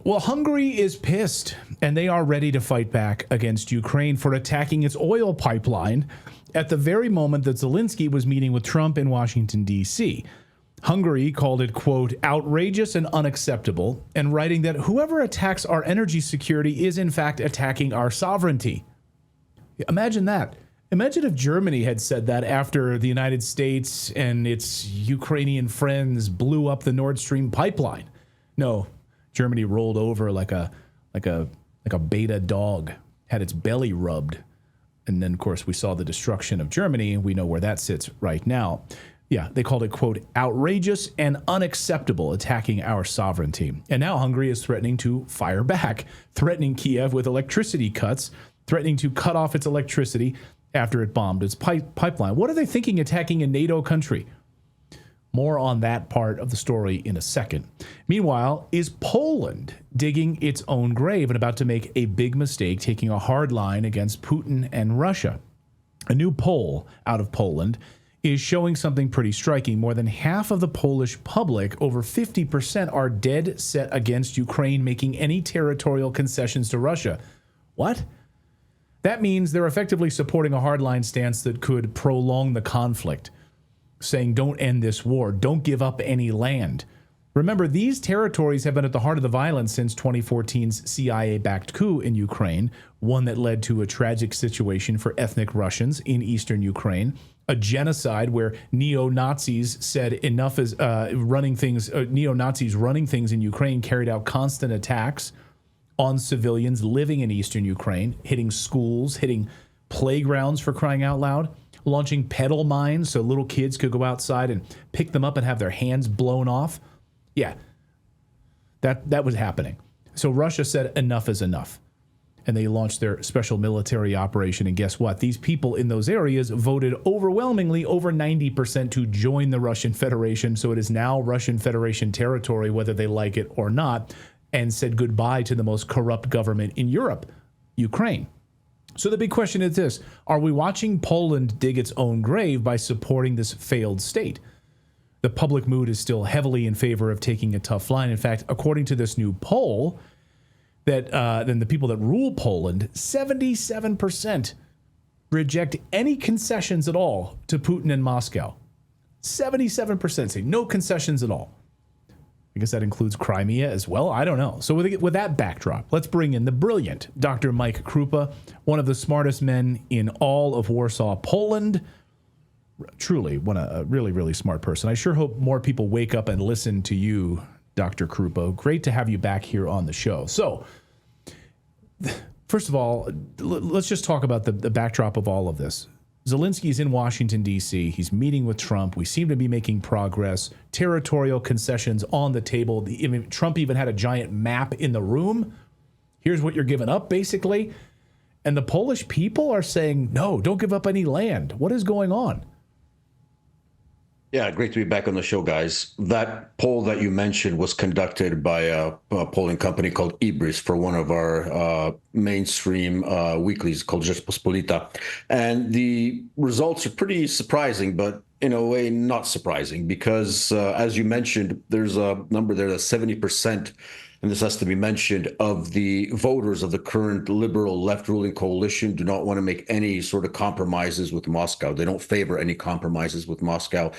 Well, Hungary is pissed, and they are ready to fight back against Ukraine for attacking its oil pipeline at the very moment that Zelensky was meeting with Trump in Washington, D.C. Hungary called it, quote, outrageous and unacceptable, and writing that whoever attacks our energy security is, in fact, attacking our sovereignty. Imagine that. Imagine if Germany had said that after the United States and its Ukrainian friends blew up the Nord Stream pipeline. No, Germany rolled over like a beta dog, had its belly rubbed. And then, of course, we saw the destruction of Germany. We know where that sits right now. Yeah, they called it, quote, outrageous and unacceptable, attacking our sovereignty. And now Hungary is threatening to fire back, threatening Kiev with electricity cuts, threatening to cut off its electricity after it bombed its pipeline. What are they thinking attacking a NATO country? More on that part of the story in a second. Meanwhile, is Poland digging its own grave and about to make a big mistake, taking a hard line against Putin and Russia? A new poll out of Poland is showing something pretty striking. More than half of the Polish public, over 50%, are dead set against Ukraine making any territorial concessions to Russia. What? That means they're effectively supporting a hardline stance that could prolong the conflict, saying don't end this war, don't give up any land. Remember, these territories have been at the heart of the violence since 2014's CIA-backed coup in Ukraine, one that led to a tragic situation for ethnic Russians in eastern Ukraine, a genocide where neo-Nazis said enough is neo-Nazis running things in Ukraine carried out constant attacks on civilians living in eastern Ukraine, hitting schools, hitting playgrounds, for crying out loud, launching pedal mines so little kids could go outside and pick them up and have their hands blown off. Yeah, that was happening. So Russia said enough is enough. And they launched their special military operation. And guess what? These people in those areas voted overwhelmingly, over 90%, to join the Russian Federation. So it is now Russian Federation territory, whether they like it or not, and said goodbye to the most corrupt government in Europe, Ukraine. So the big question is this: are we watching Poland dig its own grave by supporting this failed state? The public mood is still heavily in favor of taking a tough line. In fact, according to this new poll, that then the people that rule Poland, 77% reject any concessions at all to Putin and Moscow. 77% say no concessions at all. I guess that includes Crimea as well. I don't know. So with that backdrop, let's bring in the brilliant Dr. Mike Krupa, one of the smartest men in all of Warsaw, Poland. Truly, a really, really smart person. I sure hope more people wake up and listen to you, Dr. Krupa. Great to have you back here on the show. So, first of all, let's just talk about the backdrop of all of this. Zelensky's in Washington, D.C. He's meeting with Trump. We seem to be making progress. Territorial concessions on the table. Trump even had a giant map in the room. Here's what you're giving up, basically. And the Polish people are saying, no, don't give up any land. What is going on? Yeah, great to be back on the show, guys. That poll that you mentioned was conducted by a polling company called Ibris for one of our mainstream weeklies called Rzeczpospolita. And the results are pretty surprising, but in a way not surprising, because as you mentioned, there's a number there that 70%, and this has to be mentioned, of the voters of the current liberal left-ruling coalition do not want to make any sort of compromises with Moscow. They don't favor any compromises with Moscow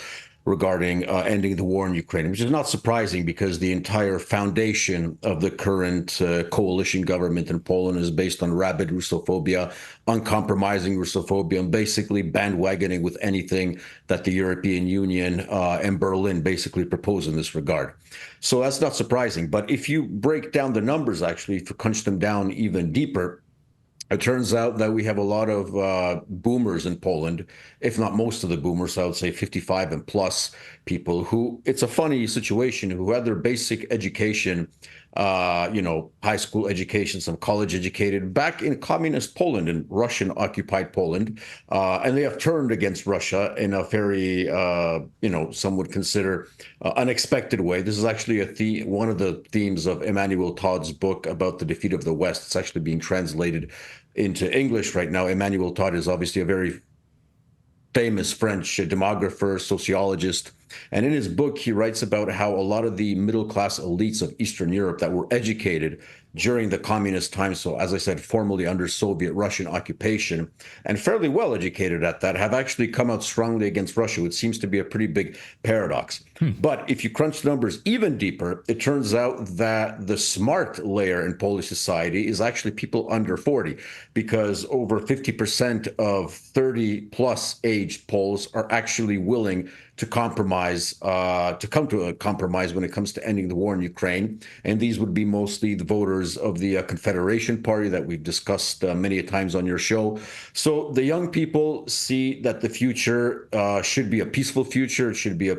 regarding ending the war in Ukraine, which is not surprising because the entire foundation of the current coalition government in Poland is based on rabid Russophobia, uncompromising Russophobia, and basically bandwagoning with anything that the European Union and Berlin basically propose in this regard. So that's not surprising. But if you break down the numbers, actually, if you crunch them down even deeper, it turns out that we have a lot of boomers in Poland, if not most of the boomers, I would say 55 and plus people who, it's a funny situation, who had their basic education, high school education, some college educated back in communist Poland, in Russian occupied Poland. And they have turned against Russia in a very, some would consider unexpected way. This is actually one of the themes of Emmanuel Todd's book about the defeat of the West. It's actually being translated into English right now. Emmanuel Todd is obviously a very famous French demographer, sociologist, And in his book, he writes about how a lot of the middle-class elites of Eastern Europe that were educated during the communist times, so as I said, formerly under Soviet Russian occupation, and fairly well educated at that, have actually come out strongly against Russia, which seems to be a pretty big paradox. But if you crunch the numbers even deeper, it turns out that the smart layer in Polish society is actually people under 40, because over 50% of 30 plus aged Poles are actually willing to compromise, to come to a compromise when it comes to ending the war in Ukraine. And these would be mostly the voters of the Confederation Party that we've discussed many a times on your show. So the young people see that the future should be a peaceful future. It should be a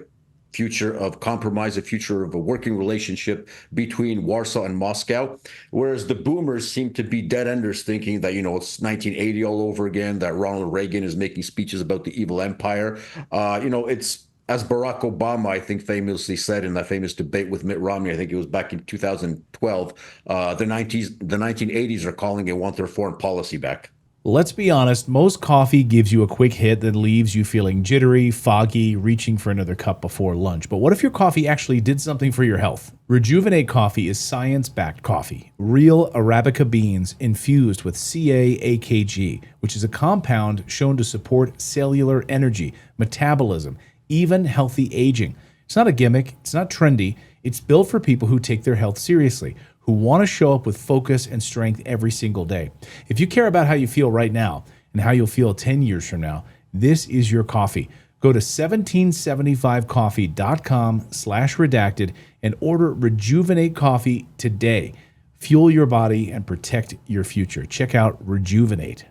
future of compromise, a future of a working relationship between Warsaw and Moscow, whereas the boomers seem to be dead-enders, thinking that, it's 1980 all over again, that Ronald Reagan is making speeches about the evil empire. It's, as Barack Obama, I think, famously said in that famous debate with Mitt Romney, I think it was back in 2012, the 1980s are calling and want their foreign policy back. Let's be honest, most coffee gives you a quick hit that leaves you feeling jittery, foggy, reaching for another cup before lunch. But what if your coffee actually did something for your health? Rejuvenate Coffee is science-backed coffee, real Arabica beans infused with CA-AKG, which is a compound shown to support cellular energy, metabolism, even healthy aging. It's not a gimmick, it's not trendy, it's built for people who take their health seriously, who want to show up with focus and strength every single day. If you care about how you feel right now and how you'll feel 10 years from now, this is your coffee. Go to 1775coffee.com/redacted and order Rejuvenate Coffee today. Fuel your body and protect your future. Check out Rejuvenate.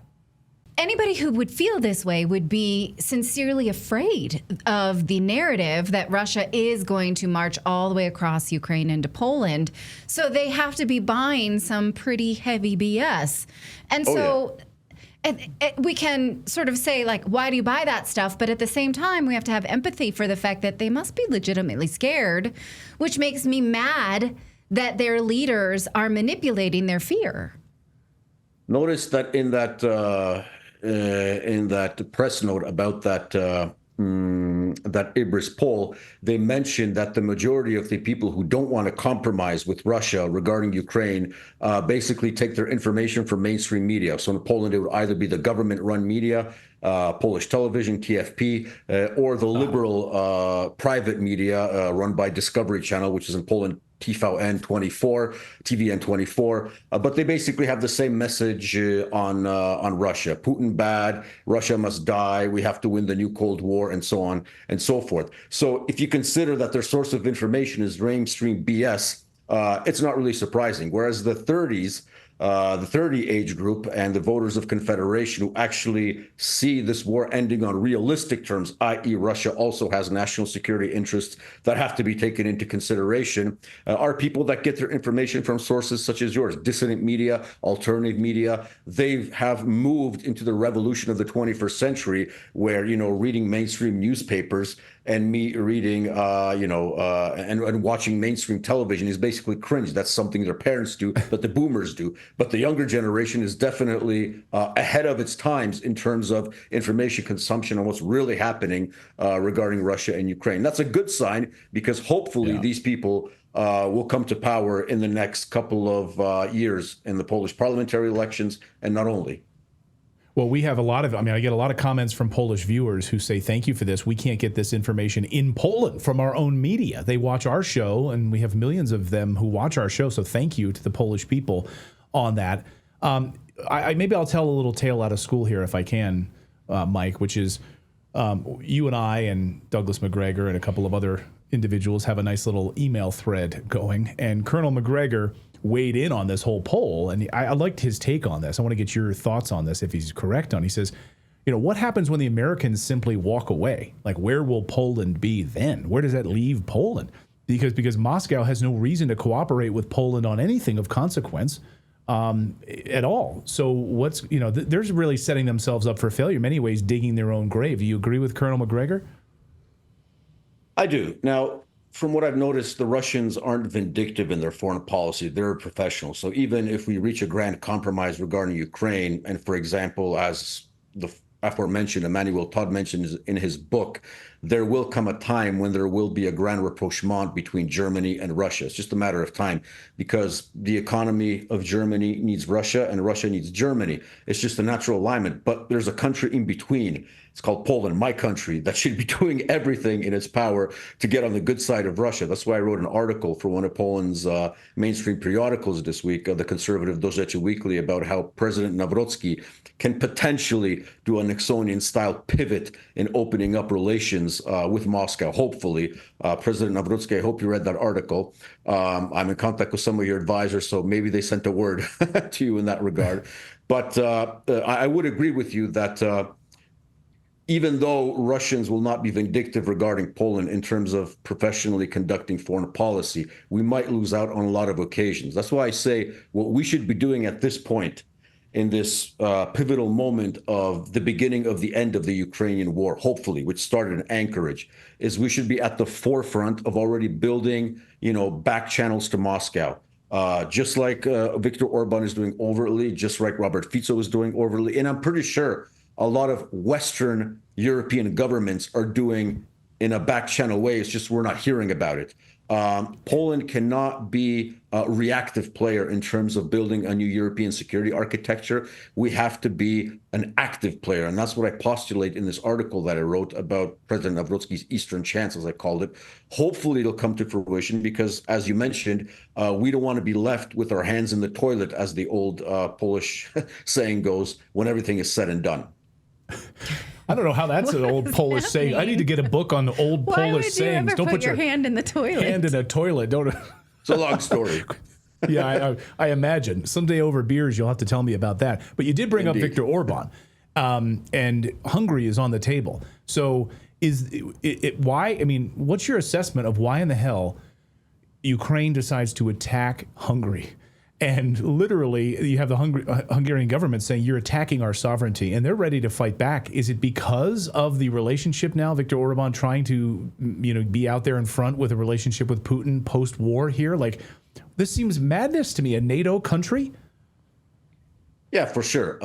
Anybody who would feel this way would be sincerely afraid of the narrative that Russia is going to march all the way across Ukraine into Poland. So they have to be buying some pretty heavy BS. And we can sort of say, like, why do you buy that stuff? But at the same time, we have to have empathy for the fact that they must be legitimately scared, which makes me mad that their leaders are manipulating their fear. Notice that in that press note about that Ibris poll, they mentioned that the majority of the people who don't want to compromise with Russia regarding Ukraine basically take their information from mainstream media. So in Poland, it would either be the government-run media, Polish television, TFP, or the liberal private media run by Discovery Channel, which is in Poland, TVN24, but they basically have the same message on Russia. Putin bad, Russia must die, we have to win the new Cold War, and so on and so forth. So if you consider that their source of information is mainstream BS, it's not really surprising. Whereas the 30 age group and the voters of Confederation who actually see this war ending on realistic terms, i.e. Russia also has national security interests that have to be taken into consideration, are people that get their information from sources such as yours, dissident media, alternative media. They have moved into the revolution of the 21st century where, reading mainstream newspapers and me reading, and watching mainstream television is basically cringe. That's something their parents do, but the boomers do. But the younger generation is definitely ahead of its times in terms of information consumption and what's really happening regarding Russia and Ukraine. That's a good sign, because hopefully these people will come to power in the next couple of years in the Polish parliamentary elections, and not only. Well, we have I get a lot of comments from Polish viewers who say, thank you for this. We can't get this information in Poland from our own media. They watch our show, and we have millions of them who watch our show. So thank you to the Polish people on that. Maybe I'll tell a little tale out of school here if I can, Mike, which is you and I and Douglas McGregor and a couple of other individuals have a nice little email thread going. And Colonel McGregor weighed in on this whole poll, and I liked his take on this. I want to get your thoughts on this if he's correct on. He says, what happens when the Americans simply walk away? Like, where will Poland be then? Where does that leave Poland? Because Moscow has no reason to cooperate with Poland on anything of consequence at all. So they're really setting themselves up for failure, in many ways digging their own grave. Do you agree with Colonel McGregor? I do. Now, from what I've noticed, the Russians aren't vindictive in their foreign policy. They're professionals. So even if we reach a grand compromise regarding Ukraine, and for example, as the aforementioned Emmanuel Todd mentions in his book, there will come a time when there will be a grand rapprochement between Germany and Russia. It's just a matter of time, because the economy of Germany needs Russia and Russia needs Germany. It's just a natural alignment. But there's a country in between. It's called Poland, my country, that should be doing everything in its power to get on the good side of Russia. That's why I wrote an article for one of Poland's mainstream periodicals this week, the conservative Dozecie Weekly, about how President Nawrocki can potentially do a Nixonian-style pivot in opening up relations with Moscow, hopefully. President Nawrocki, I hope you read that article. I'm in contact with some of your advisors, so maybe they sent a word to you in that regard. But I would agree with you that even though Russians will not be vindictive regarding Poland in terms of professionally conducting foreign policy, we might lose out on a lot of occasions. That's why I say what we should be doing at this point, in this pivotal moment of the beginning of the end of the Ukrainian war, hopefully, which started in Anchorage, is we should be at the forefront of already building, back channels to Moscow. Just like Viktor Orban is doing overtly, just like Robert Fico is doing overtly. And I'm pretty sure a lot of Western European governments are doing in a back channel way. It's just we're not hearing about it. Poland cannot be a reactive player in terms of building a new European security architecture. We have to be an active player. And that's what I postulate in this article that I wrote about President Nawrocki's Eastern chance, as I called it. Hopefully it'll come to fruition because, as you mentioned, we don't want to be left with our hands in the toilet, as the old Polish saying goes, when everything is said and done. I don't know how that's an old Polish saying. I need to get a book on the old Polish sayings. Don't put your hand in the toilet. Hand in a toilet. Don't. It's a long story. Yeah, I imagine. Someday over beers, you'll have to tell me about that. But you did bring up Viktor Orban, and Hungary is on the table. So is it why? I mean, what's your assessment of why in the hell Ukraine decides to attack Hungary? And literally, you have the Hungarian government saying you're attacking our sovereignty, and they're ready to fight back. Is it because of the relationship now, Viktor Orban trying to, be out there in front with a relationship with Putin post-war here? Like, this seems madness to me. A NATO country? Yeah, for sure.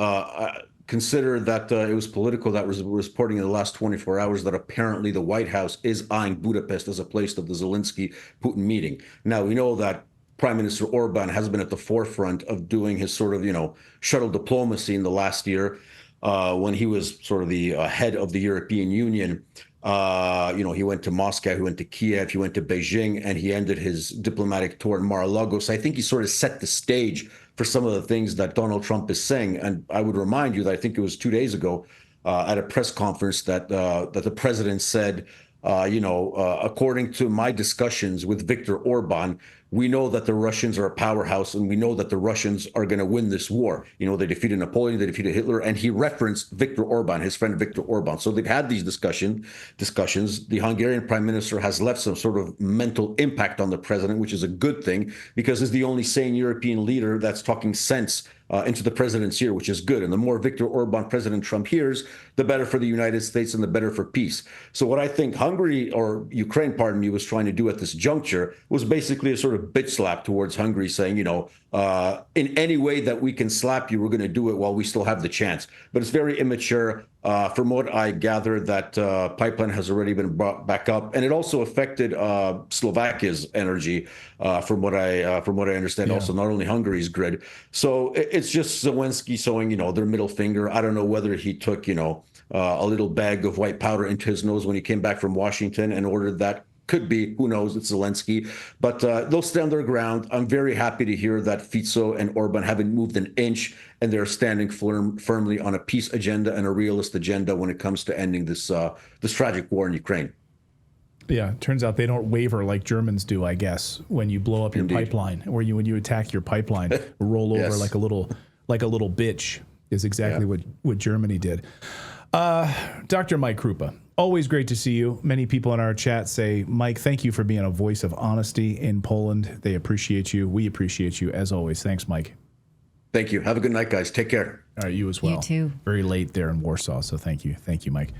Consider that it was Politico that was reporting in the last 24 hours that apparently the White House is eyeing Budapest as a place of the Zelensky-Putin meeting. Now, we know that Prime Minister Orban has been at the forefront of doing his sort of, shuttle diplomacy in the last year when he was sort of the head of the European Union. He went to Moscow, he went to Kiev, he went to Beijing, and he ended his diplomatic tour in Mar-a-Lago. So I think he sort of set the stage for some of the things that Donald Trump is saying. And I would remind you that I think it was 2 days ago at a press conference that the president said, according to my discussions with Viktor Orban, we know that the Russians are a powerhouse, and we know that the Russians are going to win this war. They defeated Napoleon, they defeated Hitler, and he referenced Viktor Orban, his friend Viktor Orban. So they've had these discussions. The Hungarian prime minister has left some sort of mental impact on the president, which is a good thing, because he's the only sane European leader that's talking sense into the president's ear, which is good. And the more Viktor Orban President Trump hears, the better for the United States and the better for peace. So what I think Ukraine, was trying to do at this juncture was basically a sort of bitch slap towards Hungary, saying, in any way that we can slap you, we're going to do it while we still have the chance. But it's very immature. From what I gather, that pipeline has already been brought back up, and it also affected Slovakia's energy, from what I understand. Yeah. Also, not only Hungary's grid. So it's just Zelensky showing, their middle finger. I don't know whether he took, a little bag of white powder into his nose when he came back from Washington and ordered that. Could be, who knows, it's Zelensky. But they'll stand their ground. I'm very happy to hear that Fico and Orban haven't moved an inch, and they're standing firmly on a peace agenda and a realist agenda when it comes to ending this tragic war in Ukraine. Yeah, it turns out they don't waver like Germans do, I guess, when you blow up your pipeline, or when you attack your pipeline, roll over like a little bitch is exactly what Germany did. Dr. Mike Krupa, always great to see you. Many people in our chat say, Mike, thank you for being a voice of honesty in Poland. They appreciate you. We appreciate you, as always. Thanks, Mike. Thank you. Have a good night, guys. Take care. All right, you as well. You too. Very late there in Warsaw, so thank you. Thank you, Mike.